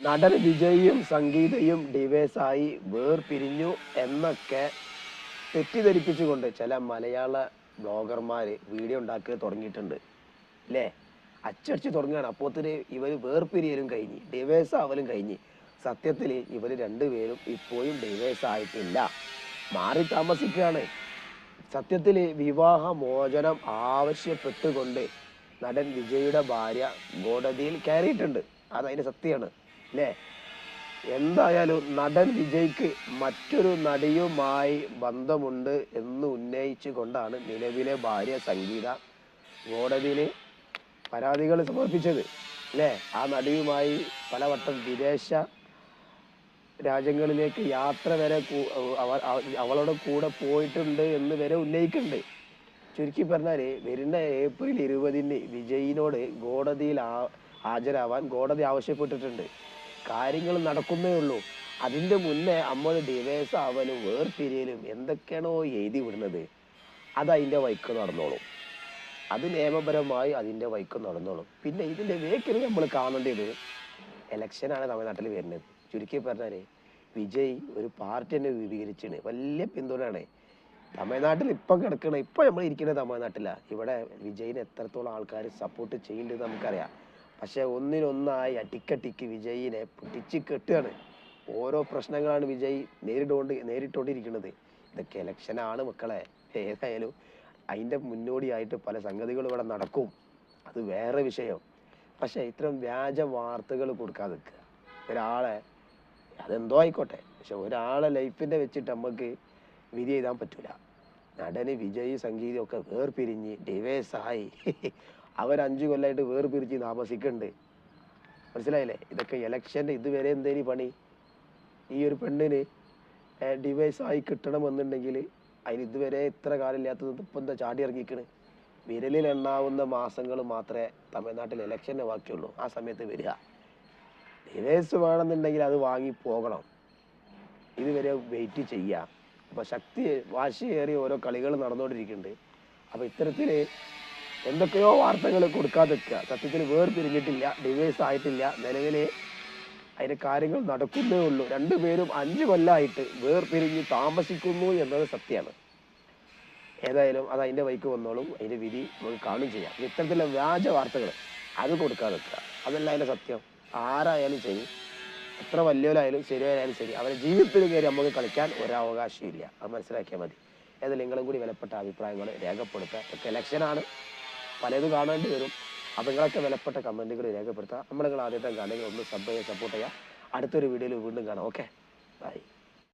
നടൻ വിജയും സംഗീതയും ഡിവേഴ്സായി വേർപിരിഞ്ഞു എന്നൊക്കെ തെറ്റിദ്ധരിപ്പിച്ചുകൊണ്ട് ചില മലയാള ബ്ലോഗർമാര് വീഡിയോ ഉണ്ടാക്കി തുടങ്ങിയിട്ടുണ്ട് അല്ലേ? അച്ചടിച്ച് തുടങ്ങുകയാണ്. അപ്പോത്തിന് ഇവർ വേർപിരിയലും കഴിഞ്ഞ് ഡിവേഴ്സ് ആവലും കഴിഞ്ഞ് സത്യത്തിൽ ഇവർ രണ്ടുപേരും ഇപ്പോഴും ഡിവേഴ്സ് ആയിട്ടില്ല, മാറി താമസിക്കുകയാണ്. സത്യത്തിൽ വിവാഹ മോചനം ആവശ്യപ്പെട്ടുകൊണ്ട് നടൻ വിജയുടെ ഭാര്യ കോടതിയിൽ കയറിയിട്ടുണ്ട്. അതതിൻ്റെ സത്യമാണ് അല്ലേ? എന്തായാലും നടൻ വിജയ്ക്ക് മറ്റൊരു നടിയുമായി ബന്ധമുണ്ട് എന്ന് ഉന്നയിച്ചു കൊണ്ടാണ് നിലവിലെ ഭാര്യ സംഗീത കോടതിയിൽ പരാതികൾ സമർപ്പിച്ചത് അല്ലേ? ആ നടിയുമായി പലവട്ടം വിദേശ രാജ്യങ്ങളിലേക്ക് യാത്ര വരെ അവളുടെ കൂടെ പോയിട്ടുണ്ട് എന്ന് വരെ ഉന്നയിക്കുന്നുണ്ട്. ചുരുക്കി പറഞ്ഞാൽ വരുന്ന ഏപ്രിൽ 20-ന് വിജയിനോട് കോടതിയിൽ ഹാജരാവാൻ കോടതി ആവശ്യപ്പെട്ടിട്ടുണ്ട്. കാര്യങ്ങൾ നടക്കുന്നേ ഉള്ളൂ. അതിൻ്റെ മുന്നേ നമ്മൾ ഡിവേഴ്സ് ആവലും വേർപിരിയലും എന്തൊക്കെയാണോ എഴുതി വിടുന്നത് അത് അതിൻ്റെ വഴിക്ക് നടന്നോളും. അത് നിയമപരമായി അതിൻ്റെ വഴിക്ക് നടന്നോളും. പിന്നെ ഇതിൻ്റെ വേക്കിൽ നമ്മൾ കാണേണ്ടത് ഇലക്ഷനാണ് തമിഴ്നാട്ടിൽ വരുന്നത്. ചുരുക്കി പറഞ്ഞാൽ വിജയ് ഒരു പാർട്ടി തന്നെ രൂപീകരിച്ചാണ്, വലിയ പിന്തുണയാണ് തമിഴ്നാട്ടിൽ ഇപ്പം കിടക്കണ. ഇപ്പം നമ്മൾ ഇരിക്കുന്നത് തമിഴ്നാട്ടിലാണ്. ഇവിടെ വിജയിന് എത്രത്തോളം ആൾക്കാർ സപ്പോർട്ട് ചെയ്യുന്നുണ്ടെന്ന് നമുക്കറിയാം. പക്ഷെ ഒന്നിനൊന്നായി അടിക്കടിക്ക് വിജയിനെ പിടിച്ച് കെട്ടുകയാണ്. ഓരോ പ്രശ്നങ്ങളാണ് വിജയ് നേരിട്ടുകൊണ്ടിരിക്കുന്നത്. ഇതൊക്കെ ഇലക്ഷനാണ് മക്കളെ. ഏതായാലും അതിൻ്റെ മുന്നോടിയായിട്ട് പല സംഗതികളും ഇവിടെ നടക്കും, അത് വേറെ വിഷയം. പക്ഷെ ഇത്തരം വ്യാജ വാർത്തകൾ കൊടുക്കാതെ നിൽക്കുക. ഒരാളെ അതെന്തോ ആയിക്കോട്ടെ, പക്ഷെ ഒരാളെ ലൈഫിൻ്റെ വെച്ചിട്ട് നമുക്ക് വിധി എഴുതാൻ പറ്റൂല. നടന് വിജയ് സംഗീതമൊക്കെ വേർപിരിഞ്ഞ് ഡിവേഴ്സായി അവർ 5 കൊല്ലമായിട്ട് വേർപിരിച്ച് താമസിക്കുന്നുണ്ട്. മനസ്സിലായില്ലേ? ഇതൊക്കെ ഇലക്ഷൻ്റെ ഇതുവരെ എന്തേലും പണി? ഈ ഒരു പെണ്ണിന് ഡിവേഴ്സായി കിട്ടണമെന്നുണ്ടെങ്കിൽ അതിന് ഇതുവരെ ഇത്ര കാലമില്ലാത്തത് ഇപ്പം എന്താ ചാടി ഇറങ്ങിക്കണ്? വിരലിൽ എണ്ണാവുന്ന മാസങ്ങൾ മാത്രമേ തമിഴ്നാട്ടിൽ ഇലക്ഷൻ്റെ ബാക്കിയുള്ളൂ. ആ സമയത്ത് വരിക ഡിവേഴ്സ് വേണമെന്നുണ്ടെങ്കിൽ അത് വാങ്ങി പോകണം. ഇതുവരെ വെയിറ്റ് ചെയ്യുക. അപ്പോൾ വാശിയേറിയ ഓരോ കളികൾ നടന്നുകൊണ്ടിരിക്കുന്നുണ്ട്. അപ്പോൾ ഇത്തരത്തിൽ എന്തൊക്കെയോ വാർത്തകൾ കൊടുക്കാതെ വെക്കുക. സത്യത്തിൽ വേർപിരിഞ്ഞിട്ടില്ല, ഡിവേഴ്സ് ആയിട്ടില്ല. നിലവിൽ അതിൻ്റെ കാര്യങ്ങൾ നടക്കുന്നേ ഉള്ളൂ. രണ്ടുപേരും 5 കൊല്ലമായിട്ട് വേർപിരിഞ്ഞ് താമസിക്കുന്നു എന്നത് സത്യമാണ്. ഏതായാലും അത് അതിൻ്റെ വഴിക്ക് വന്നോളും. അതിൻ്റെ വിധി നമുക്ക് കാണും ചെയ്യാം. ഇത്തരത്തിലുള്ള വ്യാജ വാർത്തകൾ അത് കൊടുക്കാതെ വെക്കുക. അതല്ല അതിൻ്റെ സത്യം. ആരായാലും ശരി, എത്ര വലിയവരായാലും ശരിയായാലും ശരി, അവരുടെ ജീവിതത്തിൽ കയറി നമുക്ക് കളിക്കാൻ ഒരവകാശവും ഇല്ല. അത് മനസ്സിലാക്കിയാൽ മതി. ഏതായാലും നിങ്ങളും കൂടി വിലപ്പെട്ട അഭിപ്രായങ്ങൾ രേഖപ്പെടുത്തുക. ഒക്കെ ഇലക്ഷനാണ്, പലതും കാണേണ്ടി വരും. അപ്പോൾ നിങ്ങളൊക്കെ വിലപ്പെട്ട കമൻറ്റുകൾ രേഖപ്പെടുത്തുക. നമ്മൾ നിങ്ങൾ ആദ്യത്തെ കാണുക ഒന്ന് സപ്പോർട്ട് ചെയ്യുക. അടുത്തൊരു വീഡിയോയിൽ വീണ്ടും കാണാം. Okay, by.